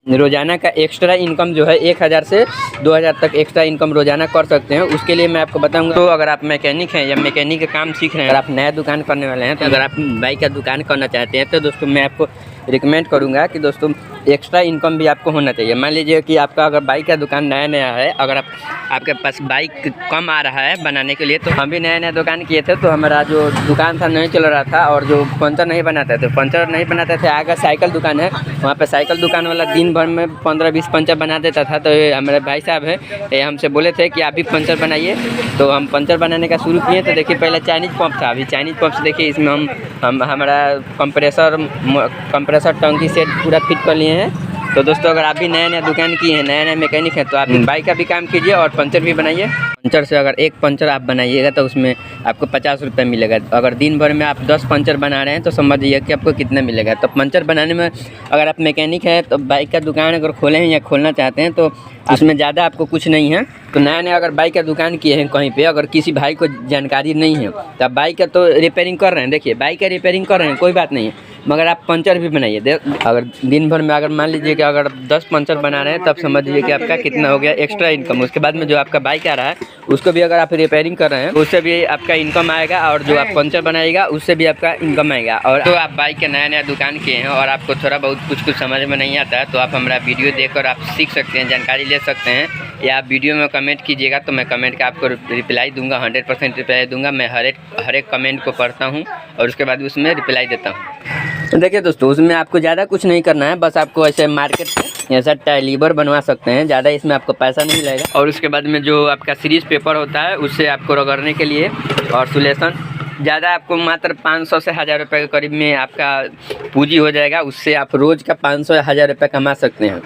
रोज़ाना का extra income जो है 1000 से 2000 तक एक्स्ट्रा इनकम रोज़ाना कर सकते हैं। उसके लिए मैं आपको बताऊंगा। तो अगर आप मैकेनिक हैं या मैकेनिक का काम सीख रहे हैं, अगर आप नया दुकान करने वाले हैं, तो अगर आप बाइक का दुकान करना चाहते हैं तो दोस्तों मैं आपको रिकमेंड करूंगा कि दोस्तों एक्स्ट्रा इनकम भी आपको होना चाहिए। मान लीजिए कि आपका अगर बाइक का दुकान नया है, अगर आपके पास बाइक कम आ रहा है बनाने के लिए, तो हम भी नया दुकान किए थे, तो हमारा जो दुकान था नहीं चल रहा था और जो पंचर नहीं बनाते थे। आगे साइकिल दुकान है, वहाँ पे साइकिल दुकान वाला दिन भर में 15-20 पंचर बना देता था। तो हमारे भाई साहब है, ये हमसे बोले थे कि आप भी पंचर बनाइए, तो हम पंचर बनाने का शुरू किए। तो देखिए पहले चाइनीज़ पंप था, अभी चाइनीज़ पंप से देखिए इसमें हम हमारा कंप्रेसर टंकी सेट पूरा फिट कर लिए हैं। तो दोस्तों अगर आप भी नया दुकान किए हैं, नया मैकेनिक हैं, तो आप बाइक का भी काम कीजिए और पंचर भी बनाइए। पंचर से अगर एक पंचर आप बनाइएगा तो उसमें आपको 50 रुपये मिलेगा। अगर दिन भर में आप 10 पंचर बना रहे हैं तो समझिए कि आपको कितना मिलेगा। तो पंचर बनाने में अगर आप मैकेनिक हैं तो बाइक का दुकान अगर खोले हैं या खोलना चाहते हैं तो उसमें ज़्यादा आपको कुछ नहीं है। तो नया अगर बाइक का दुकान किए हैं कहीं पे, अगर किसी भाई को जानकारी नहीं है तो आप बाइक का तो रिपेयरिंग कर रहे हैं, देखिए बाइक का रिपेयरिंग कर रहे हैं, कोई बात नहीं है, मगर आप पंचर भी बनाइए। अगर दिन भर में अगर मान लीजिए कि अगर 10 पंचर बना रहे हैं तब समझ लीजिए कि आपका कितना हो गया एक्स्ट्रा इनकम। उसके बाद में जो आपका बाइक आ रहा है उसको भी अगर आप रिपेयरिंग कर रहे हैं उससे भी आपका इनकम आएगा, और जो आप पंचर बनाइएगा उससे भी आपका इनकम आएगा। और तो आप बाइक के नया दुकान किए हैं और आपको थोड़ा बहुत कुछ समझ में नहीं आता है तो आप हमारा वीडियो देखकर आप सीख सकते हैं, जानकारी ले सकते हैं, या आप वीडियो में कमेंट कीजिएगा तो मैं कमेंट का आपको रिप्लाई दूंगा, 100% रिप्लाई दूंगा। मैं हर एक कमेंट को पढ़ता हूँ और उसके बाद उसमें रिप्लाई देता हूँ। तो देखिए दोस्तों उसमें आपको ज़्यादा कुछ नहीं करना है, बस आपको ऐसे मार्केट से ऐसा टाइलीवर बनवा सकते हैं, ज़्यादा इसमें आपको पैसा नहीं लगेगा। और उसके बाद में जो आपका सीरीज पेपर होता है उससे आपको रगड़ने के लिए और सुलेशन ज़्यादा आपको मात्र 500 से 1000 रुपये के करीब में आपका पूंजी हो जाएगा। उससे आप रोज़ का 500 या 1000 रुपये कमा सकते हैं।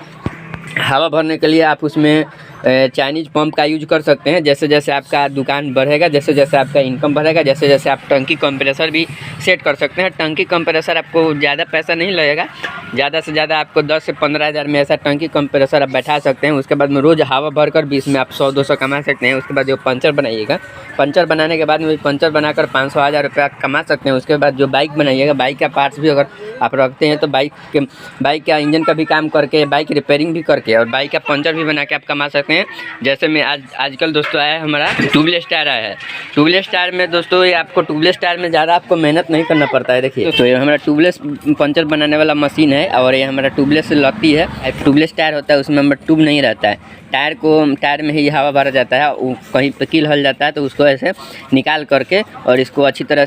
हवा भरने के लिए आप उसमें चाइनीज़ पंप का यूज कर सकते हैं। जैसे जैसे आपका दुकान बढ़ेगा, जैसे जैसे आपका इनकम बढ़ेगा, जैसे जैसे आप टंकी कंप्रेसर भी सेट कर सकते हैं। टंकी कंप्रेसर आपको ज़्यादा पैसा नहीं लगेगा, ज़्यादा से ज़्यादा आपको 10 से 15 हज़ार में ऐसा टंकी कंप्रेसर आप बैठा सकते हैं। उसके बाद में रोज़ हवा भरकर भी इसमें आप 100-200 कमा सकते हैं। उसके बाद जो पंचर बनाइएगा, पंचर बनाने के बाद में पंचर बनाकर 500-1000 रुपया कमा सकते हैं। उसके बाद जो बाइक बनाइएगा, बाइक का पार्ट्स भी अगर आप रखते हैं तो बाइक का इंजन का भी काम करके, बाइक रिपेयरिंग भी करके और बाइक का पंचर भी बना के आप कमा सकते हैं। जैसे मैं आजकल दोस्तों आया है हमारा ट्यूबलेस टायर आया है। ट्यूबलेस टायर में दोस्तों ये आपको ट्यूबलेस टायर में ज़्यादा आपको मेहनत नहीं करना पड़ता है। देखिए दोस्तों ये हमारा ट्यूबलेस पंचर बनाने वाला मशीन है और ये हमारा ट्यूबलेस लत्ती है। ट्यूबलेस टायर होता है उसमें हमारा ट्यूब नहीं रहता है, टायर में ही हवा भरा जाता है, कहीं पे कील हल जाता है तो उसको ऐसे निकाल करके और इसको अच्छी तरह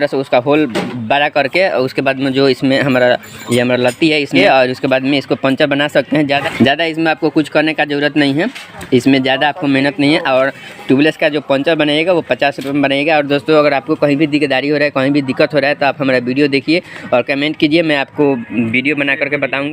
से उसका होल बड़ा करके और उसके बाद में जो इसमें ये हमारा लत्ती है इसमें, और उसके बाद में इसको पंचर बना सकते हैं। ज़्यादा इसमें आपको कुछ करने का ज़रूरत नहीं है, इसमें ज़्यादा आपको मेहनत नहीं है। और ट्यूबलेस का जो पंचर बनेगा वो 50 रुपये में बनेगा। और दोस्तों अगर आपको कहीं भी दिक्कतदारी हो रहा है, कहीं भी दिक्कत हो रहा है तो आप हमारा वीडियो देखिए और कमेंट कीजिए, मैं आपको वीडियो बना करके बताऊँगा।